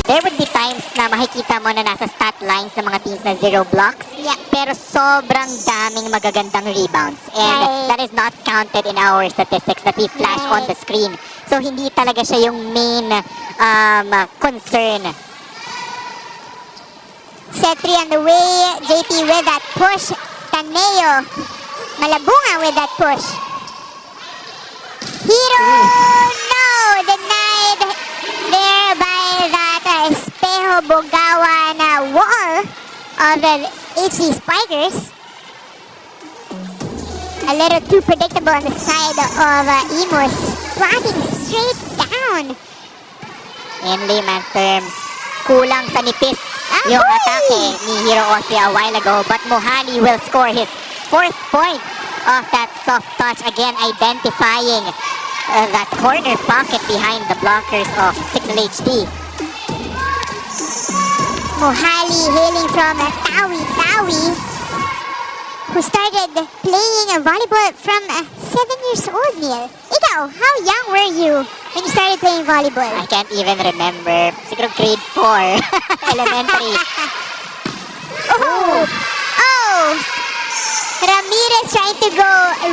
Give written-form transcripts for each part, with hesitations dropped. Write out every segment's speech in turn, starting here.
There would be times na makikita mo na nasa stat lines ng mga teams na 0 blocks. Yeah. Pero sobrang daming magagandang rebounds. And that is not counted in our statistics that we flash on the screen. So hindi talaga siya yung main concern. Set 3 on the way. JP with that push. Taneo Malabunga with that push. Hero! No! Denied there by that Espejo Bogawan wall of the HC Spikers. A little too predictable on the side of Imus. Blocking straight down. In layman's terms, kulang sa nipis yung atake ni Hero Austria a while ago. But Mohali will score his 4th point of that soft touch. Again, identifying that corner pocket behind the blockers of Cignal HD. Mohali hailing from Tawi, who started playing volleyball from 7 years old, Neil. Ikaw, how young were you when you started playing volleyball? I can't even remember. Siguro grade 4. Elementary. Ramirez trying to go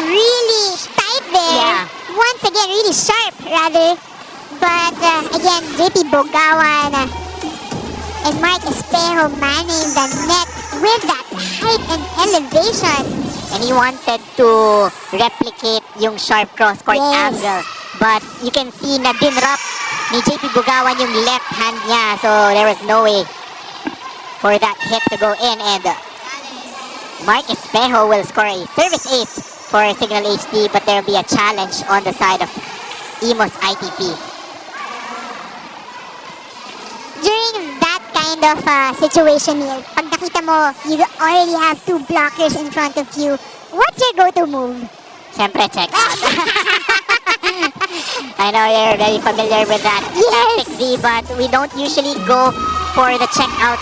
really tight there. Yeah. Once again, really sharp, rather. But again, JP Bogawan and Mark Espejo manning the net with that height and elevation. And he wanted to replicate yung sharp cross-court angle. But you can see na dinrap ni JP Bogawan yung left hand niya. So there was no way for that hit to go in. And Mark Espejo will score a service ace for Cignal HD. But there will be a challenge on the side of Imus ITP. During that kind of situation, Neil, pag nakita mo, you already have 2 blockers in front of you, what's your go-to move? Siyempre, check out. I know you're very familiar with that tactic, Z, but we don't usually go for the check out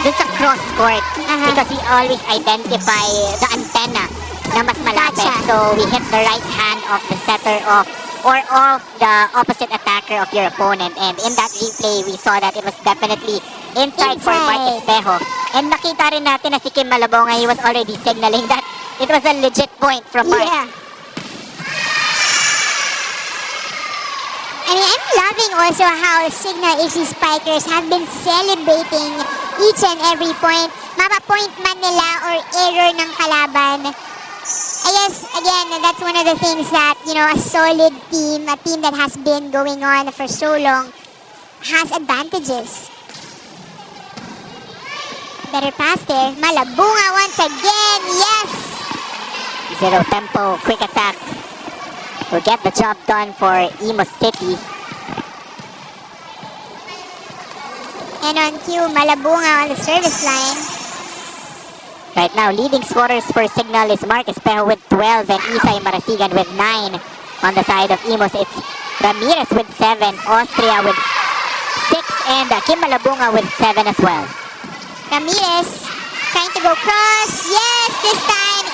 dun sa cross-court because we always identify the antenna na mas malapit. So we hit the right hand of the setter of or of the opposite attacker of your opponent. And in that replay, we saw that it was definitely inside for Mark Espejo. And nakita rin natin na si Kim Malabonga, he was already signaling that it was a legit point from Mark. Yeah. I mean, I'm loving also how Cignal HC Spikers have been celebrating each and every point. Mapa-point man nila or error ng kalaban. I guess, again, that's one of the things that, you know, a solid team, a team that has been going on for so long, has advantages. Better pass there. Malabunga once again. Yes! Zero tempo, quick attack. Will get the job done for Imus City. And on cue, Malabunga on the service line. Right now, leading scorers for Cignal is Mark Espejo with 12 and Isay Marasigan with 9. On the side of Imus, it's Ramirez with 7, Austria with 6, and Kim Malabunga with 7 as well. Ramirez trying to go cross. Yes, this time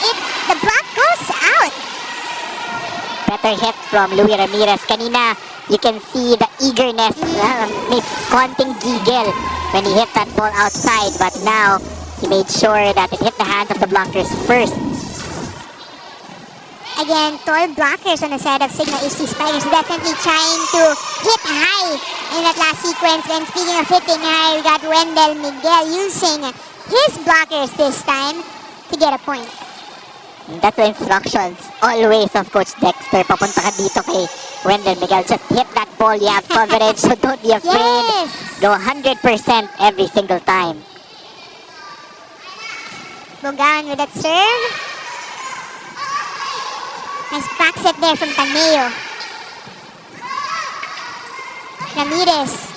the block goes out. Better hit from Louis Ramirez. Kanina, you can see the eagerness, may konting gigil when he hit that ball outside. But now, he made sure that it hit the hands of the blockers first. Again, tall blockers on the side of Cignal HC Spikers, definitely trying to hit high in that last sequence. And speaking of hitting high, we got Wendell Miguel using his blockers this time to get a point. That's the instructions always of Coach Dexter. Papunta ka dito kay Wendell Miguel. Just hit that ball. You have coverage, so don't be afraid. Yes. Go 100% every single time. Bogawan with that serve. Nice back set there from Taneo. Ramirez.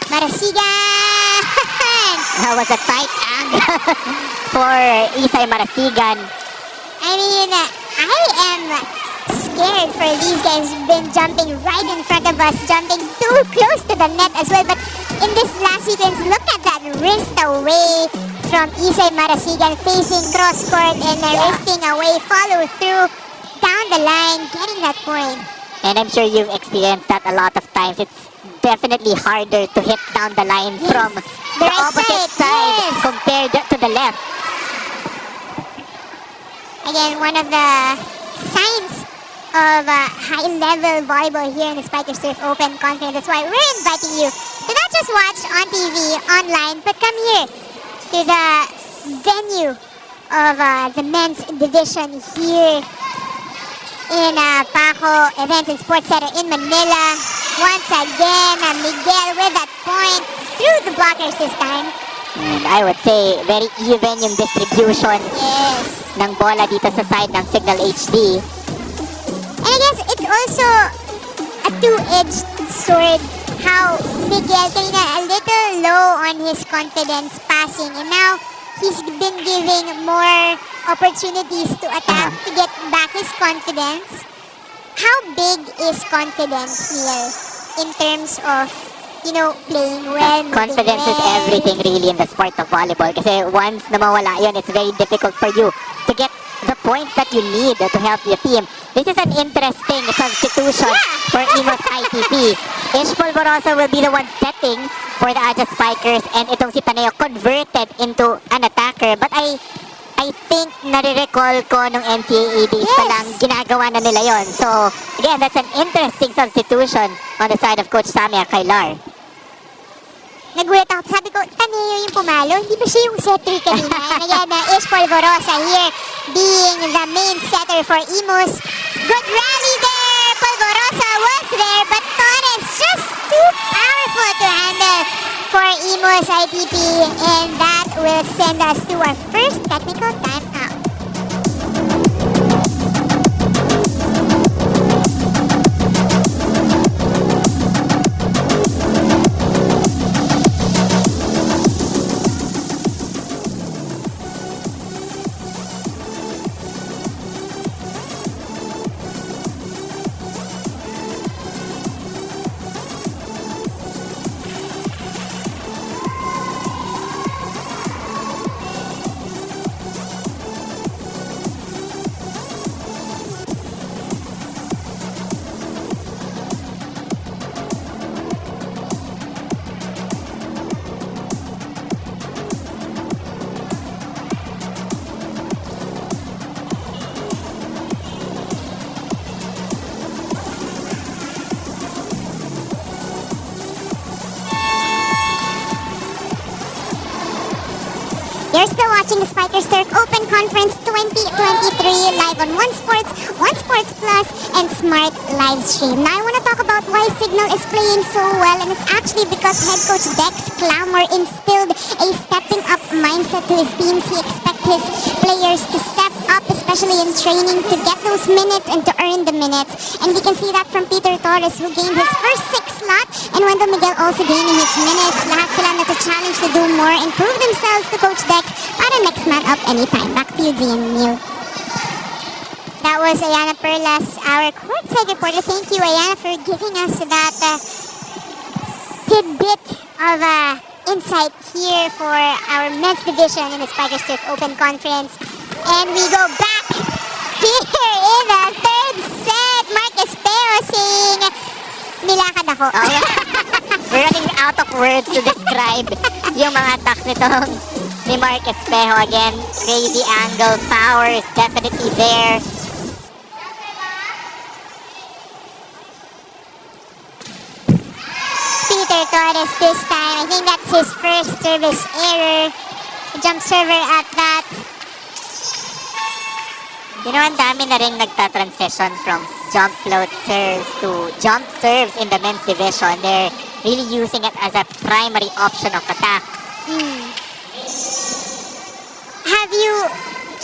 Marasigan! That was a tight angle for Isay Marasigan. I mean, I am scared for these guys who've been jumping right in front of us, jumping too close to the net as well. But in this last sequence, look at that wrist away from Isay Marasigan, facing cross court and wristing away, follow through, down the line, getting that point. And I'm sure you've experienced that a lot of times. It's definitely harder to hit down the line from the right opposite side, side yes. compared to the left. Again, one of the signs of high-level volleyball here in the Spiker Surf Open Conference. That's why we're inviting you to not just watch on TV, online, but come here to the venue of the men's division here in Paco Events and Sports Center in Manila. Once again, Miguel with that point through the blockers this time. And I would say very even yung distribution Yes. ng bola dito sa side ng Cignal HD. And I guess it's also a two-edged sword how Miguel kanina a little low on his confidence passing, and now he's been giving more opportunities to attack to get back his confidence. How big is confidence, Neil, in terms of, you know, playing well, moving Confidence is well? everything really in the sport of volleyball kasi once na mawala yun, it's very difficult for you to get the points that you need to help your team. This is an interesting substitution for Imus ITP. Ish Polvorosa will be the one setting for the Aja Spikers, and itong si Taneo converted into an attacker. But I think nare-recall ko nung NCAA days pa Yes. lang ginagawa na nila yon. So again, that's an interesting substitution on the side of Coach Samia Kailar. Nagulat ako. Sabi ko, Taneo yung pumalo. Hindi ba siya yung setter kanina? And again, Ish Polvorosa here being the main setter for Imus. Good rally there! Polvorosa was there, but Torres just too powerful to handle for Imus ITP. And that will send us to our first technical timeout. You're still watching the Spiker Surf Open Conference 2023 live on One Sports, One Sports Plus, and Smart Livestream. Now I want to talk about why Cignal is playing so well, and it's actually because head coach Dex Clamor instilled a stepping up mindset to his teams. He expects his players to step up, especially in training, to get those minutes and to earn the minutes. And we can see that from Peter Torres, who gained his first 6 slot, and Wendell Miguel also gaining his minutes. Lahat sila na to challenge to do more and prove themselves to Coach Dex para next man up anytime. Back to you, Dean Neil. That was Ayana Perlas, our courtside reporter. Thank you, Ayana, for giving us that tidbit of insight here for our men's division in the Spiker Surf Open Conference. And we go back here in the third set. Marcus Peo saying, nilakad ako. We're running out of words to describe yung mga attacks nitong ni Marcus Pejo. Again, crazy angle, power is definitely there. Peter Torres this time. I think that's his first service error. Jump server at that. You know, ang dami na rin nagta-transition from jump float serves to jump serves in the men's division. They're really using it as a primary option of attack. Have you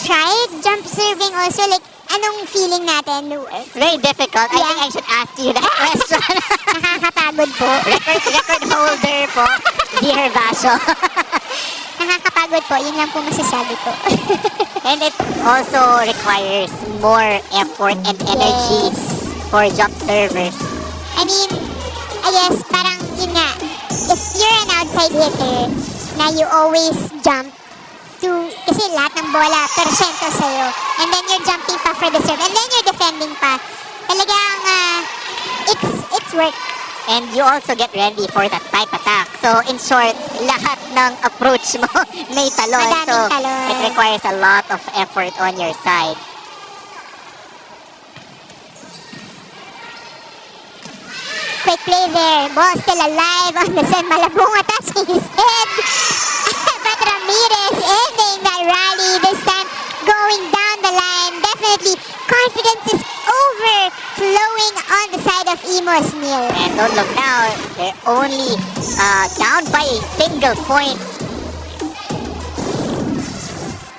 tried jump serving also? Like, anong feeling natin? It's very difficult. I think I should ask you that question. Nakakapagod po. record holder po, Dear Vasho. Nakakapagod po. Yun lang po masasabi ko. And it also requires more effort and energy for jump servers. I mean, I guess parang yun nga, if you're an outside hitter na you always jump to, kasi lahat ng bola, persyento sa'yo, and then you're jumping pa for the serve, and then you're defending pa, Talagang, it's work. And you also get ready for that type attack. So, in short, lahat ng approach mo may talon. Madaming So, talon. it requires a lot of effort on your side. Quick play there. Ball still alive on the San Malabunga touching his head. But Ramirez ending that rally this time, going down the line. Definitely, confidence is overflowing on the side of Imus, Neil. And don't look now, they're only down by a single point.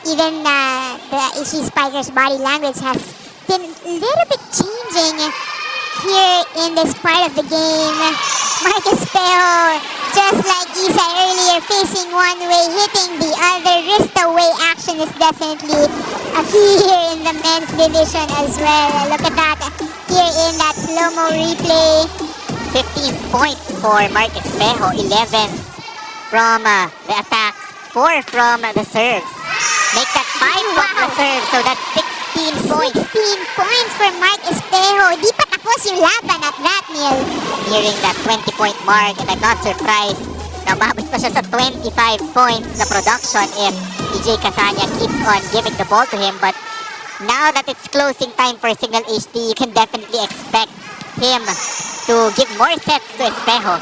Even the Ishi Spiker's body language has been a little bit changing here in this part of the game. Marcus Pejo, just like Isai earlier, facing one way, hitting the other. Wrist away action is definitely a key here in the men's division as well. Look at that here in that slow-mo replay. 15 points for Marcus Pejo, 11 from the attack, 4 from the serves. Make that 5 from the serve, so that's 16 points. 16 points for Marcus Pejo. Di pa tapos yung laban at that, Neil. Nearing that 20-point mark, and I'm not surprised na umabot pa siya sa 25 points na production if DJ Casania keeps on giving the ball to him. But now that it's closing time for Cignal HD, you can definitely expect him to give more sets to Espejo.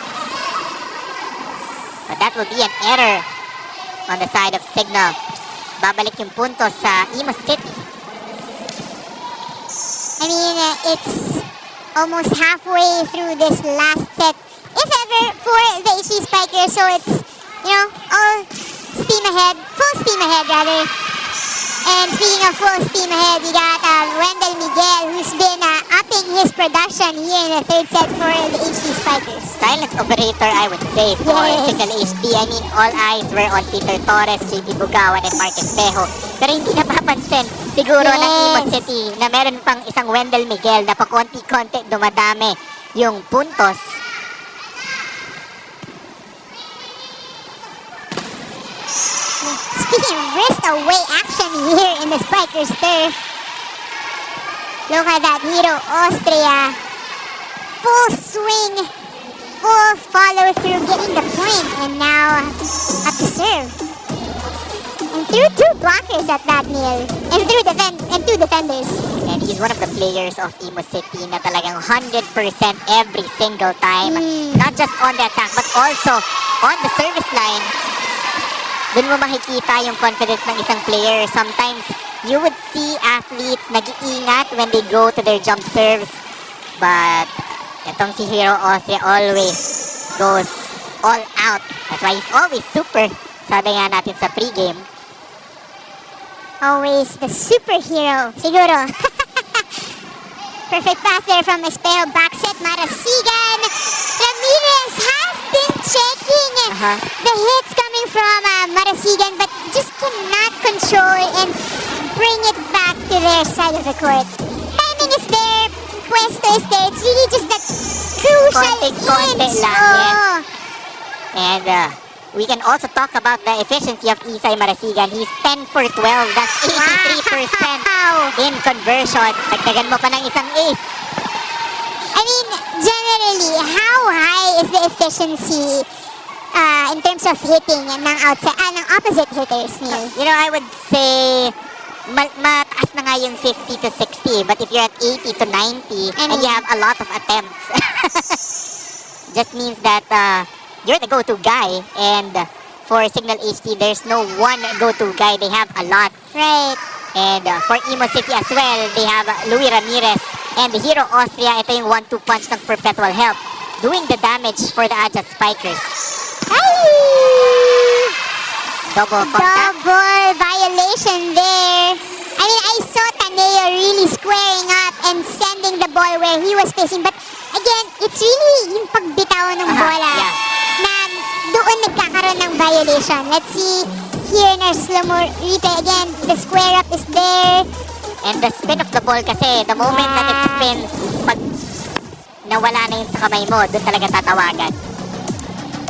But that will be an error on the side of Cignal. Babalik yung puntos sa Imus City. I mean, it's almost halfway through this last set, if ever, for the Ishi Spikers. So it's, all steam ahead, full steam ahead rather. And speaking of full steam ahead, we got Wendell Miguel, who's been upping his production here in the third set for the HD Spikers. Silent operator, I would say, for Cignal HD. I mean, all eyes were on Peter Torres, JP Bugawan, and Marcus Pejo. Pero hindi napapansin siguro ng Imus City na meron pang isang Wendell Miguel na pakonti-konti dumadami yung puntos. Speaking of wrist away action here in the Spikers turf. Look at that hero, Austria. Full swing, full follow through, getting the point, and now up to serve. And through 2 blockers at that, Neil. And 2 defenders. And he's one of the players of Imus City na talagang 100% every single time. Not just on the attack, but also on the service line. Doon mo makikita yung confidence ng isang player. Sometimes, you would see athletes nag-iingat when they go to their jump serves. But, itong si Hero Austria always goes all out. That's why he's always super. Sabi nga natin sa pregame. Always the superhero, siguro. Perfect pass there from Espejo. Back set, Marasigan. Ramirez has been checking the hits coming from Marasigan, but just cannot control and bring it back to their side of the court. Timing is there, pwesto is there. It's really just that crucial Konti inch. lang, yes. And we can also talk about the efficiency of Isai Marasigan. He's 10 for 12. That's 83% in conversion. Dagdagan mo pa ng isang ace. I mean, generally, how high is the efficiency in terms of hitting ng ng opposite hitters, Neil? I would say mataas na nga yung 50 to 60. But if you're at 80 to 90 and you have a lot of attempts, just means that you're the go-to guy. And for Cignal HD, there's no one go-to guy. They have a lot. Right. And for Imus City as well, they have Luis Ramirez. And the Hero Austria, ito yung 1-2 punch ng Perpetual Help, doing the damage for the Aja Spikers. Double contact. Double violation there. I mean, I saw Taneo really squaring up and sending the ball where he was facing. But again, it's really yung pagbitaw ng bola na doon nagkakaroon ng violation. Let's see here in our slow-mo replay. Again, the square up is there. And the spin of the ball kasi, the moment that it spins, pag nawala na yun sa kamay mo, doon talaga tatawagan.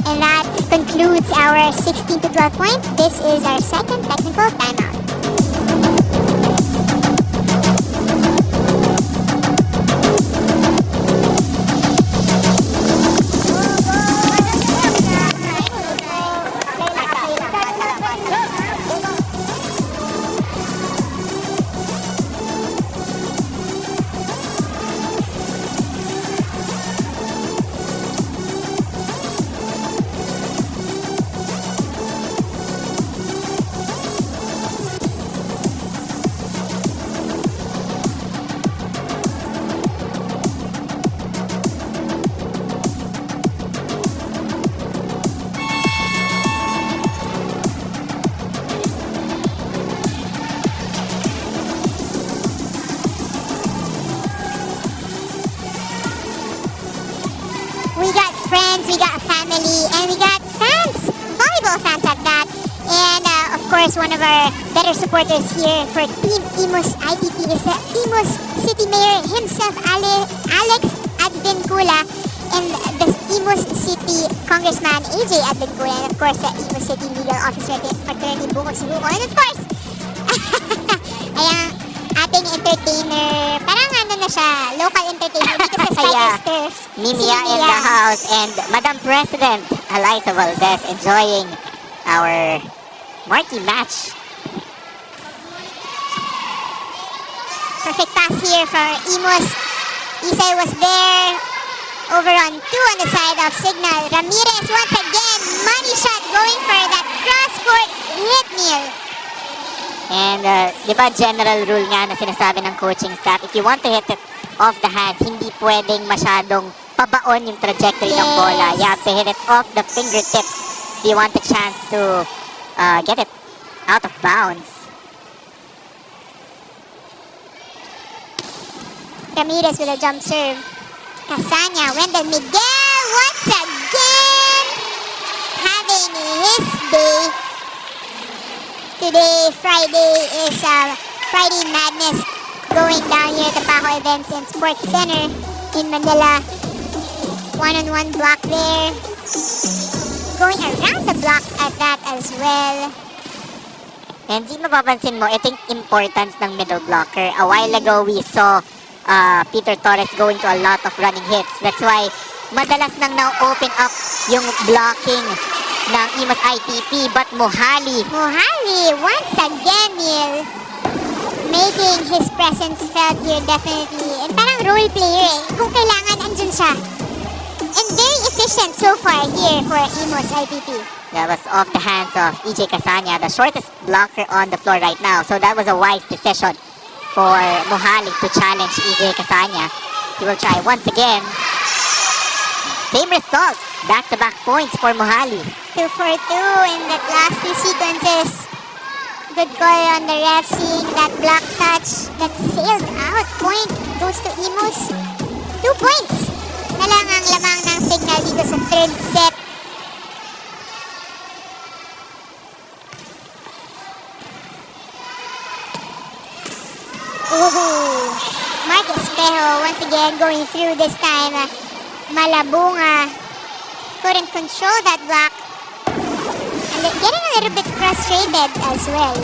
And that concludes our 16 to 12 point. This is our second technical timeout. we got family, and we got fans, volleyball fans at that. And of course, one of our better supporters here for Team Imus ITP is the Imus City Mayor himself, Alex Advincula, and the Imus City Congressman AJ Advincula, and of course the Imus City Legal Officer Attorney Bukos Buko, and of course ay ang ating entertainer, parang ano na siya, local entertainer dito sa Spikers Turf. Mimia in the house, and Madam President Eliza Valdez enjoying our marquee match. Perfect pass here for Imus. Isay was there. Over on 2 on the side of Cignal. Ramirez once again. Money shot going for that cross-court hit, Neil. And di ba general rule nga na sinasabi ng coaching staff, if you want to hit it off the hands, hindi pwedeng masyadong pabaon yung trajectory ng bola. You have to hit it off the fingertips if you want a chance to get it out of bounds. Ramirez with a jump serve. Casanya, Wendell Miguel once again having his day. Today, Friday, is Friday Madness going down here at the Paco Events and Sports Center in Manila. One-on-one block there. Going around the block at that as well. And di mapapansin mo, ito yung importance ng middle blocker. A while ago, we saw Peter Torres going to a lot of running hits. That's why madalas nang na-open up yung blocking ng Imus ITP. But Mohali Once again, Neil, making his presence felt here definitely. And parang role player eh. Kung kailangan, andun siya. And very efficient so far here for Imus ITP. That was off the hands of EJ Casanya, the shortest blocker on the floor right now. So that was a wise decision for Mohali to challenge EJ Casanya. He will try once again. Same result. Back-to-back points for Mohali. 2 for 2 in the last 2 sequences. Good call on the ref, seeing that block touch that sailed out. Point goes to Imus. 2 points na lang ang lamang ng Cignal dito sa third set. Ooh, Mark Espejo once again going through this time. Malabunga couldn't control that block. And getting a little bit frustrated as well.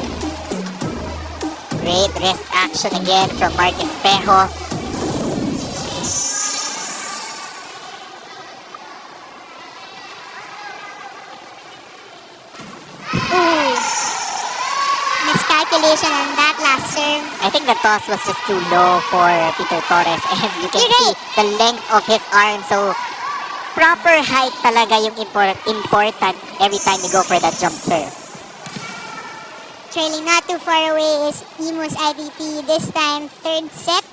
Great wrist action again from Mark Espejo. Ooh, miscalculation on that last serve. I think the toss was just too low for Peter Torres, and you can see the length of his arm. So proper height talaga yung important every time you go for that jump serve. Trailing not too far away is Imus ITP. This time, third set.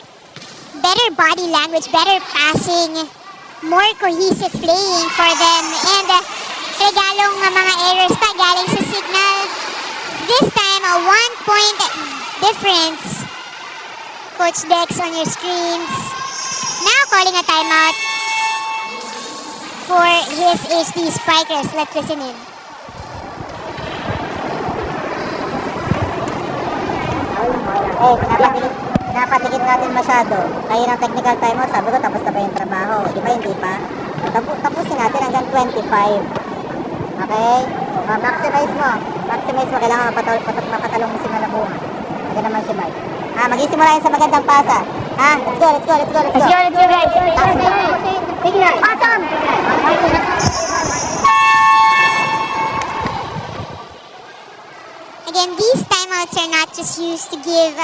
Better body language, better passing, more cohesive playing for them. And regalong mga errors pa galing sa Cignal. This time, a 1-point difference. Coach Dex on your screens. Now calling a timeout for his HD Spikers. Let's listen in. Napatikit natin masyado. Ayun ang technical timeout. Sabi ko, tapos na ba yung trabaho? Di ba, hindi pa? Tapusin natin hanggang 25. Okay? Maximize mo. Kailangan mapatalong mo si Malabunga. Hindi naman si Mark. Mag-isimula yun sa magandang pasa. Let's go, guys. Cignal. Awesome! Again, these timeouts are not just used to give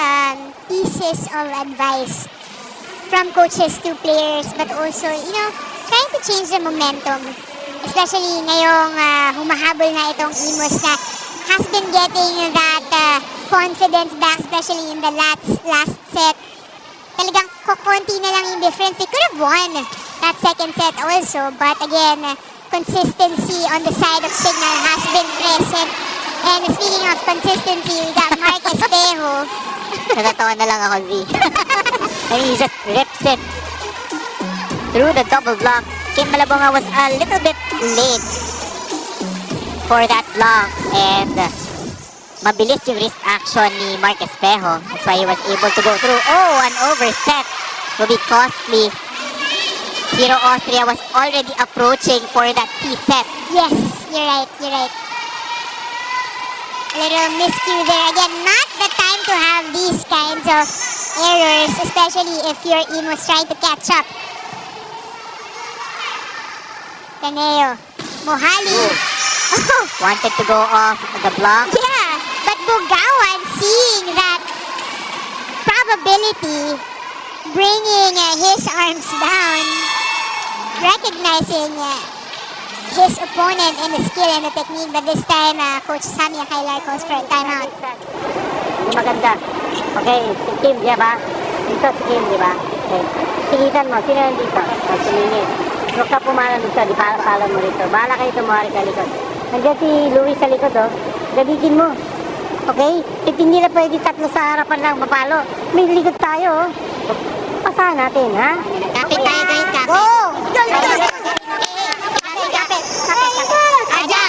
pieces of advice from coaches to players, but also, trying to change the momentum. Especially ngayong humahabol na itong Imus na has been getting that confidence back, especially in the last set. Talagang kukunti na lang yung difference. They could have won that second set also, but again, consistency on the side of Cignal has been present. And speaking of consistency, we got Mark Espejo. Natatawa na lang ako, Z. I mean, he just rips it through the double block Kim Malabonga was a little bit late for that block and mabilis yung wrist action ni Mark Espejo. That's why he was able to go through. Oh, an overset will be costly. Hero Austria was already approaching for that key set. Yes, you're right, you're right. A little miscue there. Again, not the time to have these kinds of errors, especially if your Imus trying to catch up. Taneo, Mohali. Oh, Wanted to go off the block. yeah, but Bugawan seeing that probability, bringing his arms down, recognizing his opponent and the skill and the technique, but this time Coach Samia Kailar calls for a timeout. Maganda. Okay, si Kim, di ba? Dito si Kim, di ba? Okay. Sigitan mo, sino yan dito? Tumingin. Huwag ka pumalan dito, di pala mo rito. Bahala kayo tumawari sa likod. Nandiyan si Louis sa likod, oh. Gabigin mo. Okay? At hindi na pwede tatlo sa harapan lang mapalo. May likod tayo, oh. Pasahan natin, ha? Kapit tayo guys, kapit. Go! Kapit. Aja!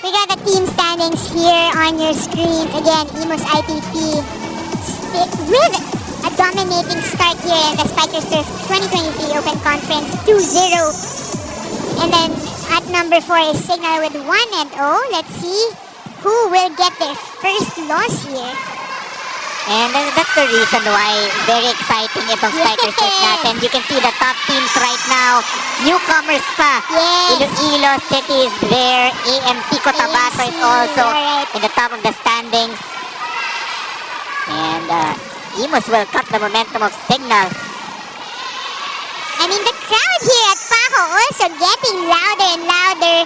We got the team standings here on your screens. Again, Imus ITP with a dominating start here in the Spikers Turf 2023 Open Conference 2-0. And then at number 4 is Cignal with 1-0. Let's see who will get their first loss here. And that's the reason why very exciting itong Spikers Turf natin. You can see the top teams right now. Newcomers pa. Yes. Iloilo City is there. AMC Cotabato is also right. in the top of the standings. And Imus will cut the momentum of Cignal. I mean, the crowd here at Paco also getting louder and louder.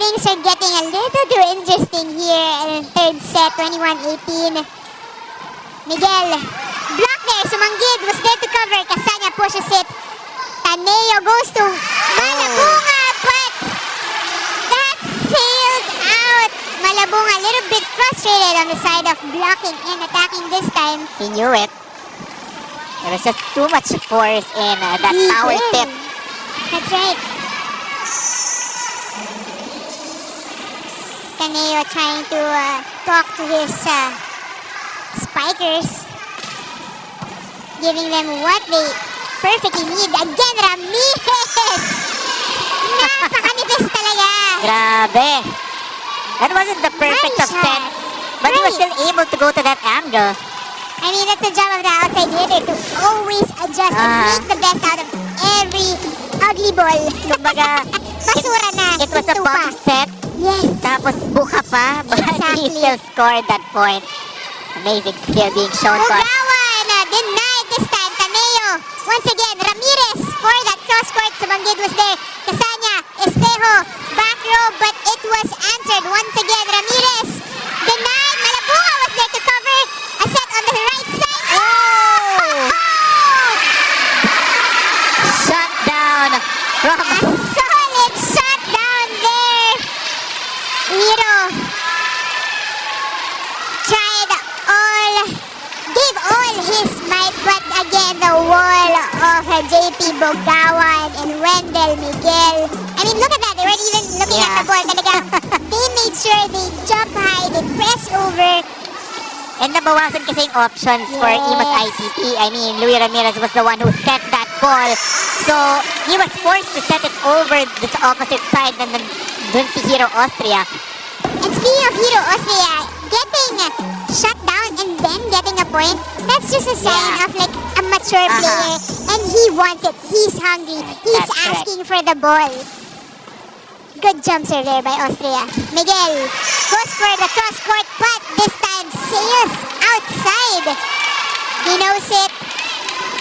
Things are getting a little too interesting here in the third set, 21-18. Miguel, block there, Sumanggid was there to cover. Casanya pushes it. Taneo goes to Malabunga, but that sailed out. Malabunga a little bit frustrated on the side of blocking and attacking this time. He knew it. There was just too much force in that power tip. That's right. Taneo trying to talk to his Spikers, giving them what they perfectly need. Again, Ramirez! Napakanipis talaga! Grabe. That wasn't the perfect of Nice shot. sense. But he was still able to go to that angle. I mean, that's the job of the outside hitter to always adjust and make the best out of every ugly ball. Kumbaga, Basura na. it was a Ito pa. bomb set. Yes. Tapos buka pa, but he Exactly. still scored that point. Amazing skill being shown to us. Bugawan denied this time. Taneo once again. Ramirez for that cross court. Sumanggid was there. Casanya, Espejo, back row, but it was answered once again. Ramirez denied. Malabunga was there to cover. A set on the right side. Oh! Shut down from A solid shot down there. Hero gave all his might, but again the wall of JP Bugawan and Wendell Miguel. I mean, look at that. They weren't even looking at the ball. Talagang they made sure they jump high, they press over. And nabawasan kasi yung options for Yes. Imus ITP. I mean, Luis Ramirez was the one who set that ball. So, he was forced to set it over this opposite side and then dun si Hero Austria. And speaking of Hero Austria, getting shut down and then getting a point, that's just a sign of like a mature player. And he wants it. He's hungry. He's That's correct. asking for the ball. Good jump serve there by Austria. Miguel goes for the cross court, but this time sails outside. He knows it.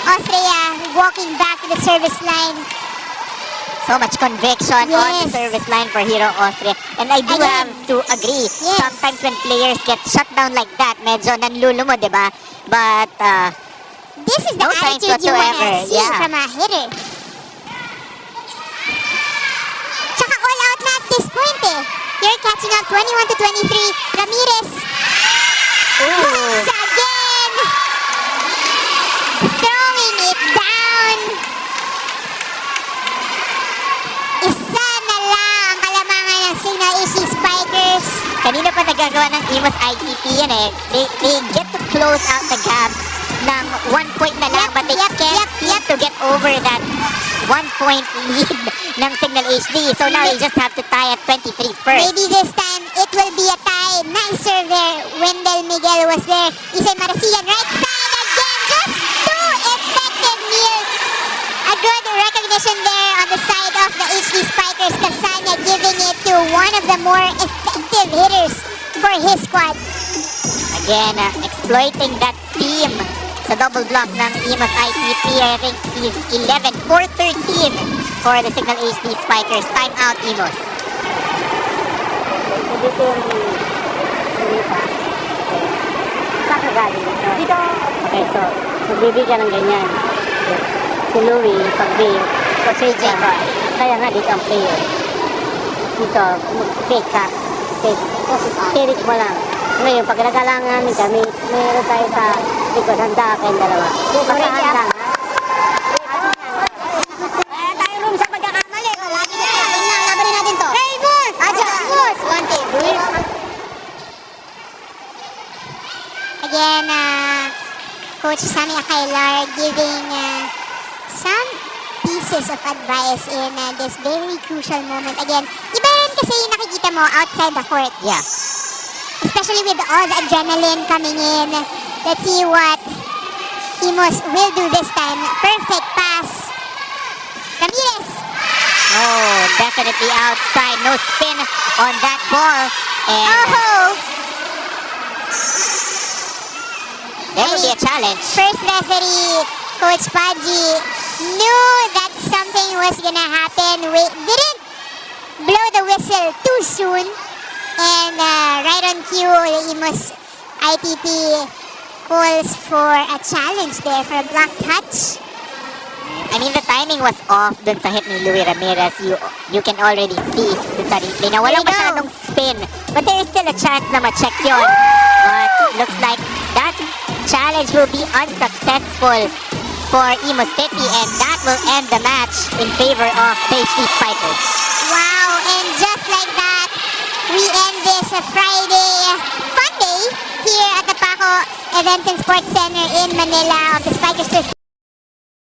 Austria walking back to the service line. So much conviction on the Yes. service line for Hero Austria. And I do Again. have to agree. Yes. Sometimes when players get shut down like that, medyo nanlulumo, di ba? But, This is the No signs attitude you want to whatsoever, see yeah. from a hitter. Tsaka all out na at this point eh. You're catching up 21-23. Ramirez ooh, once again. nagagawa ng Imus ITP yan eh. They get to close out the gap ng 1 point na lang, but they can't seem to get over that 1 point lead ng Cignal HD. So now they just have to tie at 23 first. Maybe this time it will be a tie. Nice serve there. Wendell Miguel was there. Isay Marasian right side again. Just too effective here. A good recognition there on the side of the HD Spikers. Kasanya giving it to one of the more effective hitters for his squad. Again, exploiting that team sa double block ng Imus ITP. I think he's 11 for 13 for the Cignal HD Spikers. Time out, Imus. Saan ka galing? Dito. Okay, so, magbibigyan ng ganyan. Si Louie, pag-big, JJ ko. kaya nga dito ang player. Dito, fake ka. Fake. Tirik mo lang. Ngayon, pag nagalangan kami, mayroon tayo sa likod, handa kayong dalawa. Basahan lang, ha? Tayo room sa pagkakamali. Lagi na lang. Labarin natin to. Hey, Imus! Imus! 1 team. Again, Coach Sammy Akailar giving some pieces of advice in this very crucial moment. Again, iba rin kasi yung nakikita mo outside the court. Yeah. Especially with all the adrenaline coming in. Let's see what Imus will do this time. Perfect pass. Ramirez. Oh, definitely outside. No spin on that ball. And Oh! there will be a challenge. First referee, Coach Paji, knew that something was gonna happen. Didn't blow the whistle too soon. And right on cue, the Imus ITP calls for a challenge there for a block touch. I mean, the timing was off dun sa hit ni Louie Ramirez. You can already see dun sa replay na walang There you go. masyadong spin. But there is still a chance na ma-check yun. But looks like that challenge will be unsuccessful for Imus City, and that will end the match in favor of the HD Spikers. Wow, and just like that, we end this Friday fun day here at the Paco Events and Sports Center in Manila of the Spikers